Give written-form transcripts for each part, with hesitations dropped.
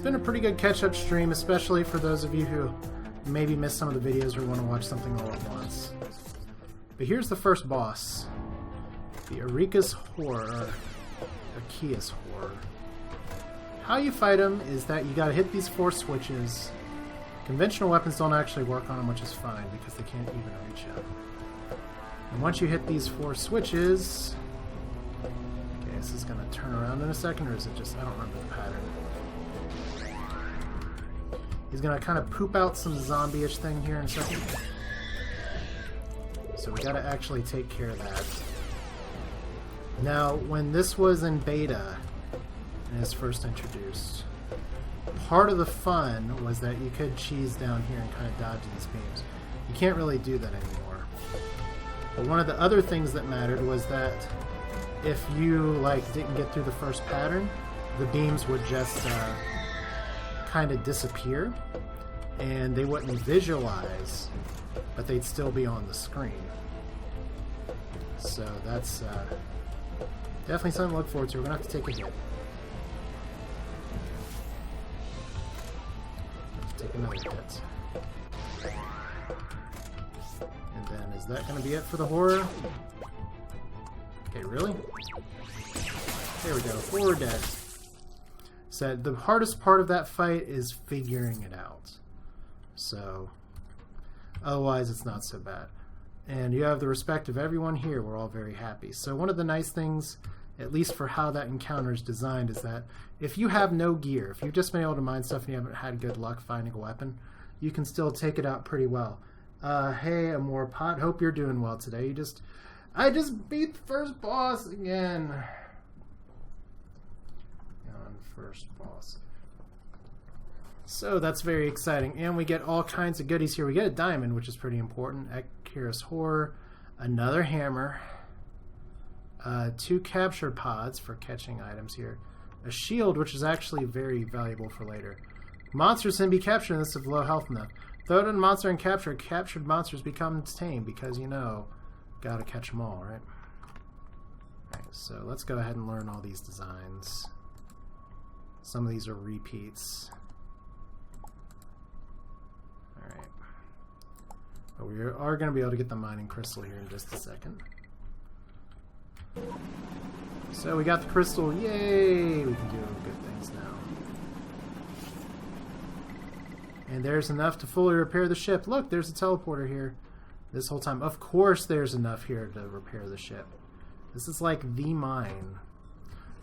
been a pretty good catch-up stream, especially for those of you who maybe missed some of the videos or want to watch something all at once. But here's the first boss. The Erchius Horror. How you fight him is that you gotta hit these 4 switches. Conventional weapons don't actually work on them, which is fine because they can't even reach him. And once you hit these 4 switches... Okay, this is gonna turn around in a second, or is it just... I don't remember the pattern. He's gonna kind of poop out some zombie-ish thing here in a second. So we gotta actually take care of that. Now, when this was in beta, and it's first introduced, part of the fun was that you could cheese down here and kind of dodge these beams. You can't really do that anymore. But one of the other things that mattered was that if you didn't get through the first pattern, the beams would just kind of disappear, and they wouldn't visualize, but they'd still be on the screen. So that's definitely something to look forward to. We're gonna have to take a hit. Take another hit. And then, is that gonna be it for the horror? Okay, really? There we go. Horror dead. So the hardest part of that fight is figuring it out. So, otherwise it's not so bad. And you have the respect of everyone here. We're all very happy. So one of the nice things, at least for how that encounter is designed, is that if you have no gear, if you've just been able to mine stuff and you haven't had good luck finding a weapon, you can still take it out pretty well. Hey, Amor Pot, hope you're doing well today. I just beat the first boss again. First boss. So that's very exciting, and we get all kinds of goodies here. We get a diamond, which is pretty important. Erchius Horror, another hammer, 2 capture pods for catching items here, a shield, which is actually very valuable for later. Monsters can be captured in this of low health enough. Throw it in a monster and capture. Captured monsters become tame because, you know, gotta catch them all, right? Alright, so let's go ahead and learn all these designs. Some of these are repeats. Alright. But we are going to be able to get the mining crystal here in just a second. So we got the crystal. Yay! We can do good things now. And there's enough to fully repair the ship. Look, there's a teleporter here this whole time. Of course there's enough here to repair the ship. This is like the mine.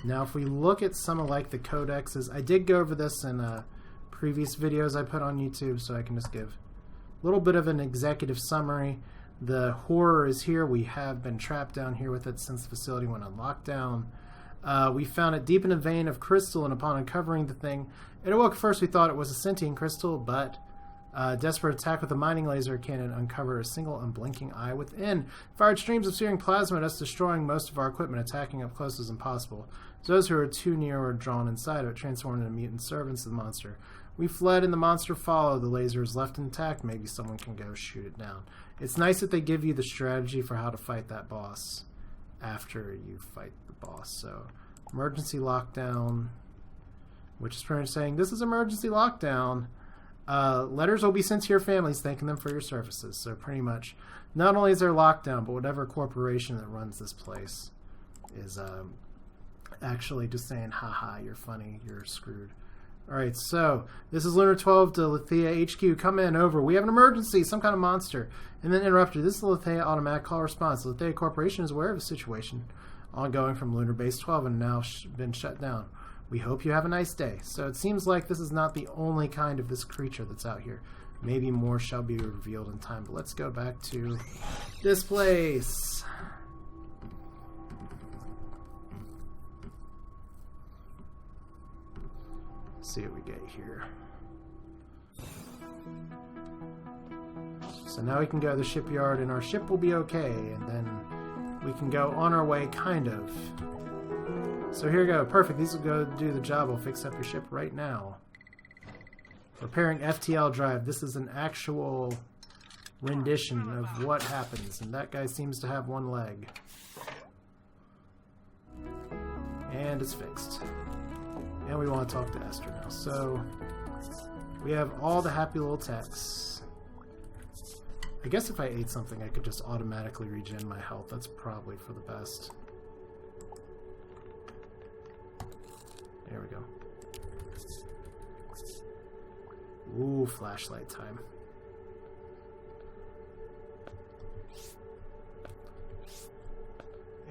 Now, if we look at some of the codexes, I did go over this in previous videos I put on YouTube, so I can just give a little bit of an executive summary. The horror is here. We have been trapped down here with it since the facility went on lockdown. We found it deep in a vein of crystal, and upon uncovering the thing, it awoke. First we thought it was a sentient crystal, but desperate attack with a mining laser cannon uncovered a single unblinking eye within. Fired streams of searing plasma at us, destroying most of our equipment, attacking up close as impossible. Those who were too near were drawn inside of it, transformed into mutant servants of the monster. We fled and the monster followed. The laser is left intact. Maybe someone can go shoot it down. It's nice that they give you the strategy for how to fight that boss after you fight the boss. So, emergency lockdown, which is pretty much saying, this is emergency lockdown. Letters will be sent to your families thanking them for your services. So pretty much, not only is there lockdown, but whatever corporation that runs this place is actually just saying, haha, you're funny, you're screwed. Alright, so this is Lunar 12 to Lithia HQ. Come in, over. We have an emergency, some kind of monster. And then interrupted. This is the Lithia automatic call response. The Lithia Corporation is aware of the situation ongoing from Lunar Base 12 and now been shut down. We hope you have a nice day. So it seems like this is not the only kind of this creature that's out here. Maybe more shall be revealed in time. But let's go back to this place. Let's see what we get here. So now we can go to the shipyard and our ship will be okay. And then we can go on our way, kind of. So here we go. Perfect. These will go do the job. I'll fix up your ship right now. Repairing FTL drive. This is an actual rendition of what happens. And that guy seems to have one leg. And it's fixed. And we want to talk to Esther now. So we have all the happy little techs. I guess if I ate something, I could just automatically regen my health. That's probably for the best. There we go. Ooh, flashlight time.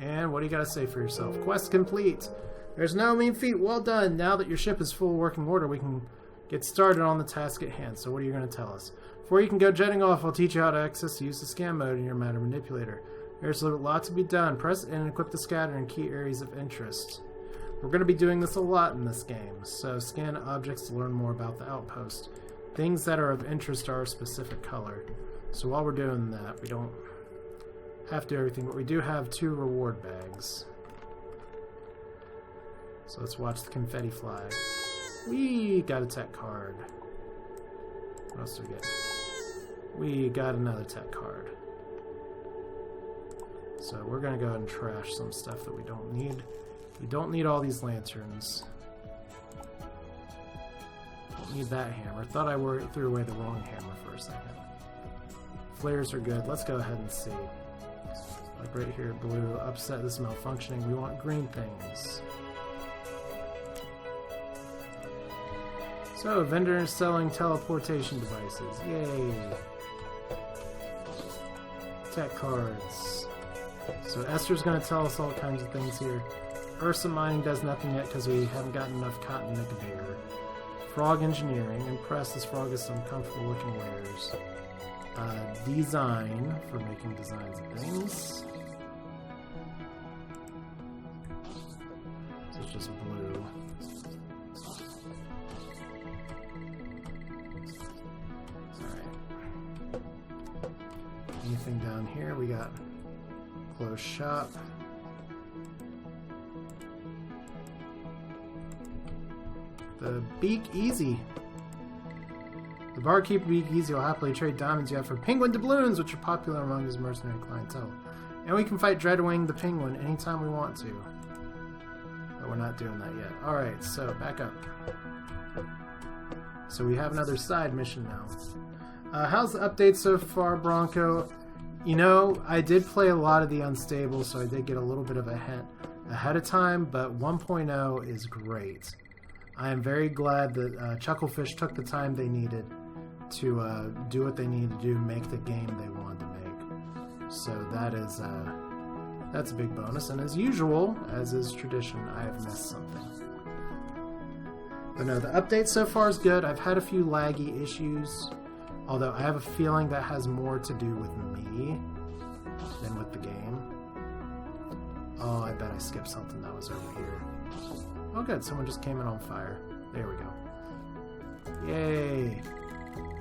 And what do you got to say for yourself? Quest complete. There's no mean feat. Well done. Now that your ship is full working order, we can get started on the task at hand. So what are you going to tell us? Before you can go jetting off, I'll teach you how to use the scan mode in your matter manipulator. There's a lot to be done. Press in and equip the scatter in key areas of interest. We're going to be doing this a lot in this game. So scan objects to learn more about the outpost. Things that are of interest are a specific color. So while we're doing that, we don't have to do everything, but we do have 2 reward bags. So let's watch the confetti fly. We got a tech card. What else do we get? We got another tech card. So we're going to go ahead and trash some stuff that we don't need. We don't need all these lanterns. Don't need that hammer. Thought I threw away the wrong hammer for a second. Flares are good. Let's go ahead and see. Like right here, blue, upset, this is malfunctioning. We want green things. So, vendors selling teleportation devices. Yay! Tech cards. So Esther's going to tell us all kinds of things here. Ursa Mining does nothing yet because we haven't gotten enough cotton to make a beer. Frog Engineering. Impress, this frog has some comfortable looking wares. Design, for making designs of things. So it's just blue. Alright. Anything down here? We got closed shop. The Beak Easy. The barkeeper Beak Easy will happily trade diamonds you have for penguin doubloons, which are popular among his mercenary clientele. And we can fight Dreadwing the penguin anytime we want to. But we're not doing that yet. Alright, so back up. So we have another side mission now. How's the update so far, Bronco? You know, I did play a lot of the Unstable, so I did get a little bit of a hint ahead of time, but 1.0 is great. I am very glad that Chucklefish took the time they needed to do what they needed to do, make the game they wanted to make. So that is that's a big bonus. And as usual, as is tradition, I have missed something. But no, the update so far is good. I've had a few laggy issues, although I have a feeling that has more to do with me than with the game. Oh, I bet I skipped something that was over here. Oh good, someone just came in on fire. There we go. Yay!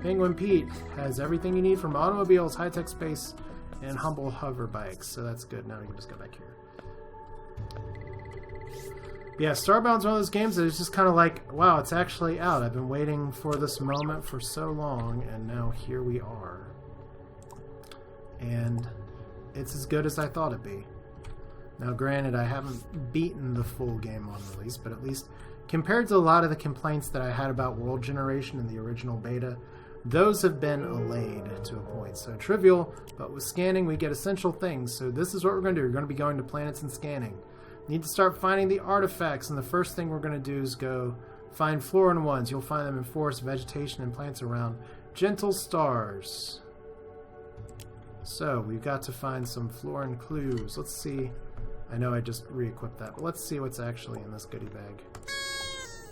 Penguin Pete has everything you need from automobiles, high-tech space, and humble hover bikes. So that's good. Now we can just go back here. Yeah, Starbound's one of those games that is just kind of like, wow, it's actually out. I've been waiting for this moment for so long, and now here we are. And it's as good as I thought it'd be. Now, granted, I haven't beaten the full game on release, but at least compared to a lot of the complaints that I had about world generation in the original beta, those have been allayed to a point. So trivial, but with scanning we get essential things. So this is what we're going to do. We're going to be going to planets and scanning. Need to start finding the artifacts, and the first thing we're going to do is go find Florin ones. You'll find them in forest, vegetation, and plants around gentle stars. So we've got to find some Florin clues. Let's see. I know I just re-equipped that, but let's see what's actually in this goodie bag.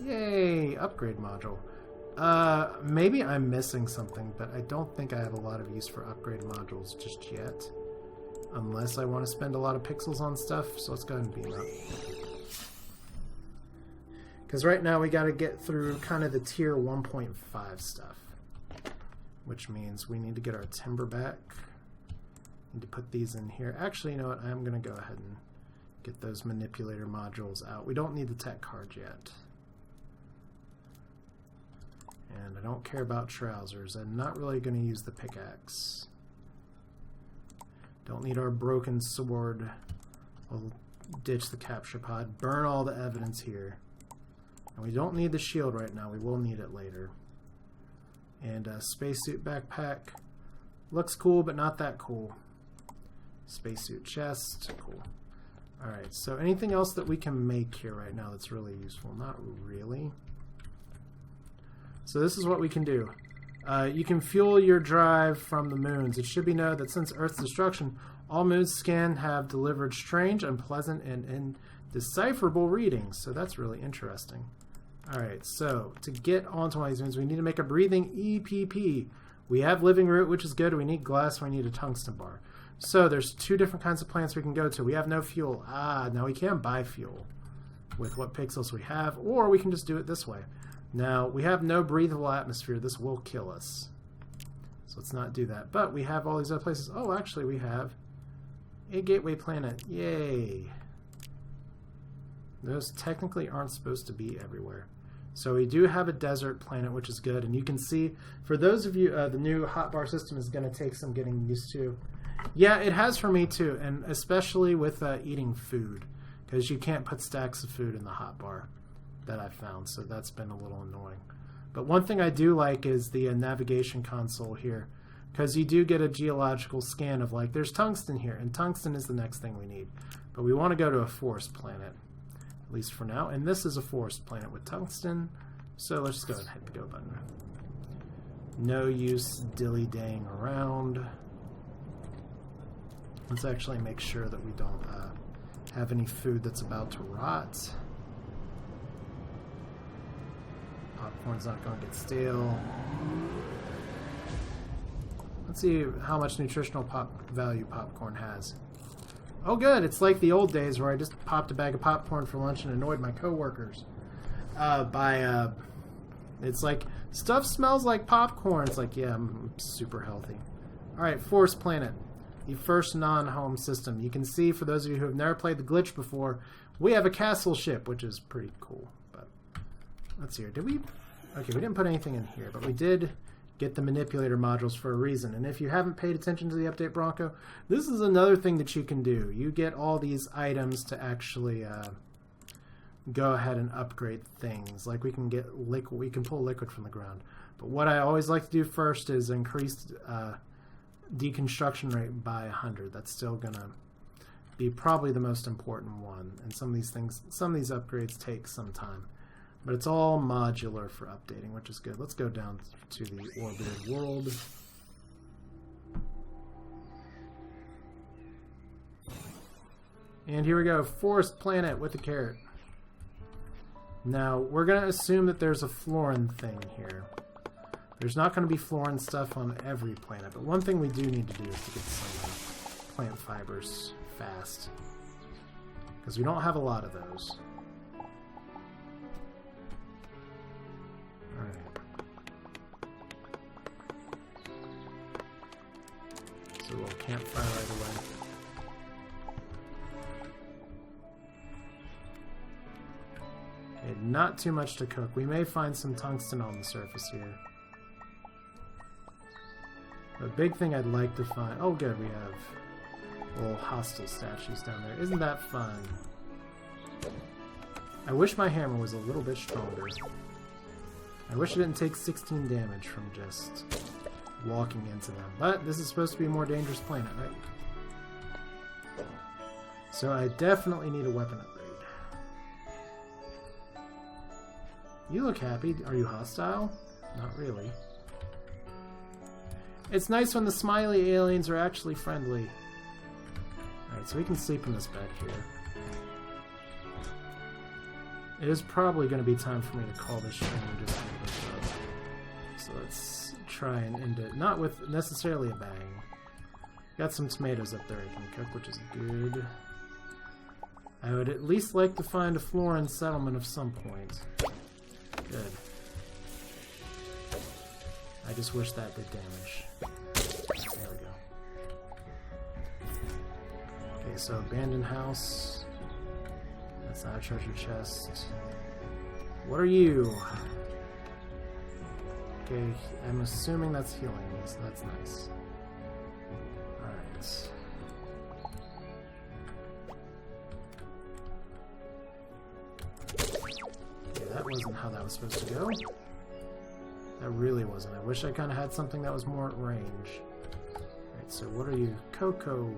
Yay! Upgrade module. Maybe I'm missing something, but I don't think I have a lot of use for upgrade modules just yet. Unless I want to spend a lot of pixels on stuff, so let's go ahead and beam up. Because right now we got to get through kind of the tier 1.5 stuff. Which means we need to get our timber back. Need to put these in here. Actually, you know what? I'm going to go ahead and get those manipulator modules out. We don't need the tech card yet. And I don't care about trousers. I'm not really going to use the pickaxe. Don't need our broken sword. We'll ditch the capture pod. Burn all the evidence here. And we don't need the shield right now. We will need it later. And a spacesuit backpack. Looks cool, but not that cool. Spacesuit chest. Cool. Alright, so anything else that we can make here right now that's really useful? Not really. So this is what we can do. You can fuel your drive from the moons. It should be noted that since Earth's destruction, all moons scanned have delivered strange, unpleasant, and indecipherable readings. So that's really interesting. Alright, so to get onto one of these moons, we need to make a breathing EPP. We have living root, which is good. We need glass, we need a tungsten bar. So there's two different kinds of plants we can go to. We have no fuel. Now we can buy fuel with what pixels we have, or we can just do it this way. Now, we have no breathable atmosphere. This will kill us. So let's not do that. But we have all these other places. Oh, actually, we have a gateway planet. Yay! Those technically aren't supposed to be everywhere. So we do have a desert planet, which is good. And you can see, for those of you, the new hotbar system is going to take some getting used to. Yeah, it has for me too, and especially with eating food, because you can't put stacks of food in the hotbar that I found, so that's been a little annoying. But one thing I do like is the navigation console here, because you do get a geological scan of like, there's tungsten here, and tungsten is the next thing we need. But we want to go to a forest planet, at least for now, and this is a forest planet with tungsten, so let's just go ahead and hit the go button. No use dilly-daying around. Let's actually make sure that we don't have any food that's about to rot. Popcorn's not going to get stale. Let's see how much nutritional value popcorn has. Oh good, it's like the old days where I just popped a bag of popcorn for lunch and annoyed my coworkers. It's like, stuff smells like popcorn. It's like, yeah, I'm super healthy. Alright, forest planet. The first non-home system. You can see, for those of you who have never played the glitch before, we have a castle ship, which is pretty cool. But let's see here. Did we? Okay, we didn't put anything in here, but we did get the manipulator modules for a reason. And if you haven't paid attention to the update, Bronco, this is another thing that you can do. You get all these items to actually go ahead and upgrade things. Like we can get liquid. We can pull liquid from the ground. But what I always like to do first is increase deconstruction rate by 100. That's still gonna be probably the most important one, and some of these upgrades take some time, but it's all modular for updating, which is good. Let's go down to the orbited world. And here we go, forest planet with a carrot. Now we're gonna assume that there's a Florin thing here. There's not going to be Florin stuff on every planet, but one thing we do need to do is to get some plant fibers fast, because we don't have a lot of those. Alright. So we'll campfire right away. Okay, not too much to cook. We may find some tungsten on the surface here. The big thing I'd like to find... Oh, good, we have little hostile statues down there. Isn't that fun? I wish my hammer was a little bit stronger. I wish it didn't take 16 damage from just walking into them. But this is supposed to be a more dangerous planet, right? So I definitely need a weapon upgrade. You look happy. Are you hostile? Not really. It's nice when the smiley aliens are actually friendly. Alright, so we can sleep in this bed here. It is probably going to be time for me to call this stream and just end this up. So let's try and end it. Not with necessarily a bang. Got some tomatoes up there I can cook, which is good. I would at least like to find a Florin settlement of some point. Good. I just wish that did damage. There we go. Okay, so abandoned house. That's not a treasure chest. What are you? Okay, I'm assuming that's healing me, so that's nice. Alright. Okay, that wasn't how that was supposed to go. That really wasn't. I wish I kind of had something that was more at range. Alright, so what are you? Cocoa.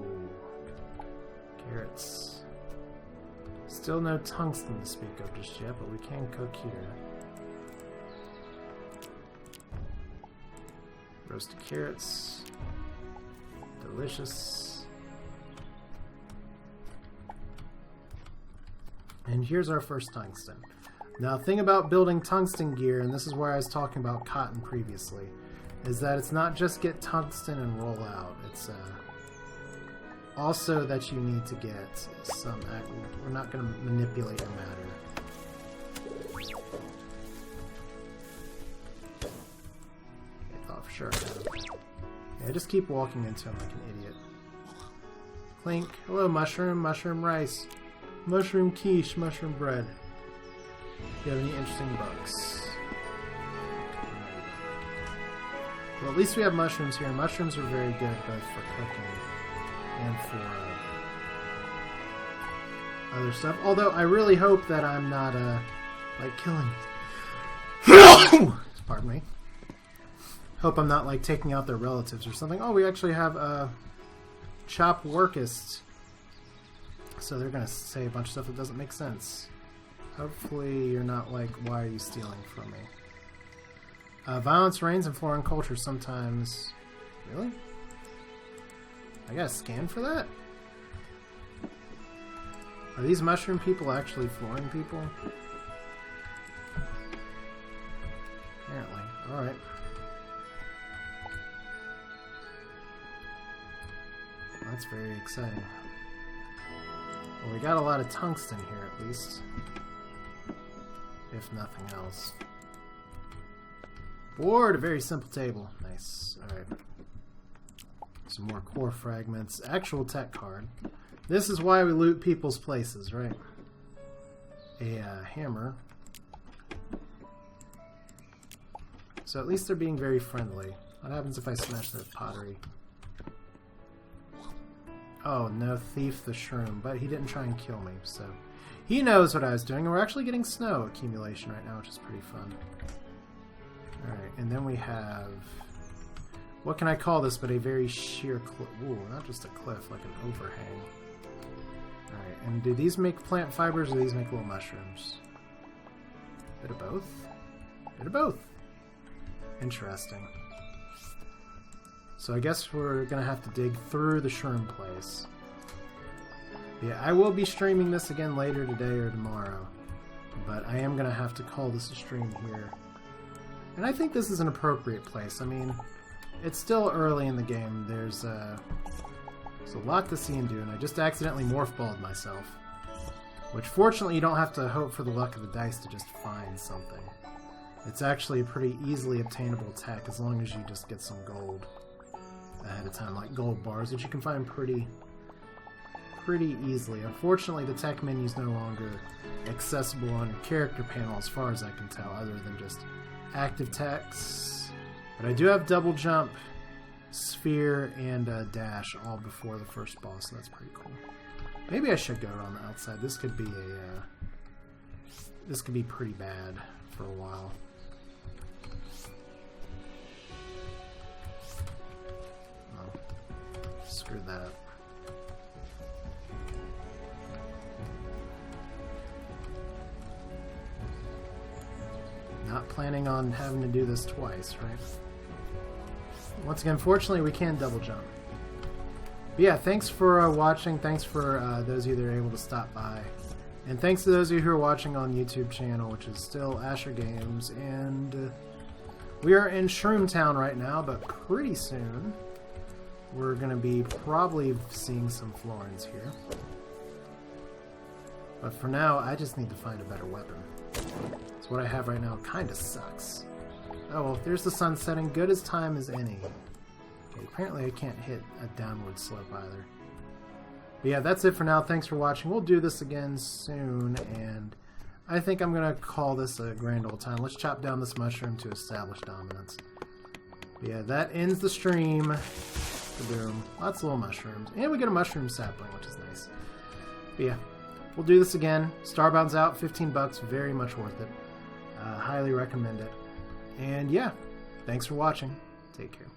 Carrots. Still no tungsten to speak of just yet, but we can cook here. Roasted carrots. Delicious. And here's our first tungsten. Now, the thing about building tungsten gear, and this is where I was talking about cotton previously, is that it's not just get tungsten and roll out. It's also that you need to get some... We're not going to manipulate your matter. I thought for sure I had him. Yeah, just keep walking into him like an idiot. Clink. Hello, mushroom. Mushroom rice. Mushroom quiche. Mushroom bread. Do you have any interesting books? Well, at least we have mushrooms here. Mushrooms are very good both for cooking and for other stuff. Although I really hope that I'm not like killing. Pardon me. Hope I'm not like taking out their relatives or something. Oh, we actually have a chop workist. So they're gonna say a bunch of stuff that doesn't make sense. Hopefully you're not like, why are you stealing from me? Violence reigns in foreign culture sometimes. Really? I gotta scan for that? Are these mushroom people actually flooring people? Apparently. Alright. That's very exciting. Well, we got a lot of tungsten here at least. If nothing else. Board, a very simple table. Nice. Alright. Some more core fragments. Actual tech card. This is why we loot people's places, right? A hammer. So at least they're being very friendly. What happens if I smash their pottery? Oh, no, thief the shroom. But he didn't try and kill me, so... He knows what I was doing, and we're actually getting snow accumulation right now, which is pretty fun. Alright, and then we have... What can I call this but a very sheer cliff? Ooh, not just a cliff, like an overhang. Alright, and do these make plant fibers or do these make little mushrooms? Bit of both? Bit of both. Interesting. So I guess we're going to have to dig through the shroom place. Yeah, I will be streaming this again later today or tomorrow. But I am going to have to call this a stream here. And I think this is an appropriate place. I mean, it's still early in the game. There's a lot to see and do, and I just accidentally morph-balled myself. Which, fortunately, you don't have to hope for the luck of the dice to just find something. It's actually a pretty easily obtainable tech as long as you just get some gold ahead of time, like gold bars, which you can find pretty easily. Unfortunately, the tech menu is no longer accessible on your character panel as far as I can tell, other than just active techs. But I do have double jump, sphere, and dash all before the first boss, so that's pretty cool. Maybe I should go around the outside. This could be pretty bad for a while. Oh, screwed that up. Not planning on having to do this twice, right? Once again, fortunately, we can double jump. But yeah, thanks for watching. Thanks for those of you that are able to stop by. And thanks to those of you who are watching on YouTube channel, which is still Asher Games. And we are in Shroom Town right now, but pretty soon we're going to be probably seeing some Florins here. But for now, I just need to find a better weapon. So what I have right now kind of sucks. Oh, well, there's the sun setting. Good as time as any. Okay, apparently I can't hit a downward slope either. But yeah, that's it for now. Thanks for watching. We'll do this again soon, and I think I'm going to call this a grand old time. Let's chop down this mushroom to establish dominance. But yeah, that ends the stream. Boom. Lots of little mushrooms. And we get a mushroom sapling, which is nice. But yeah, we'll do this again. Starbound's out, $15, very much worth it. Highly recommend it. And yeah, thanks for watching. Take care.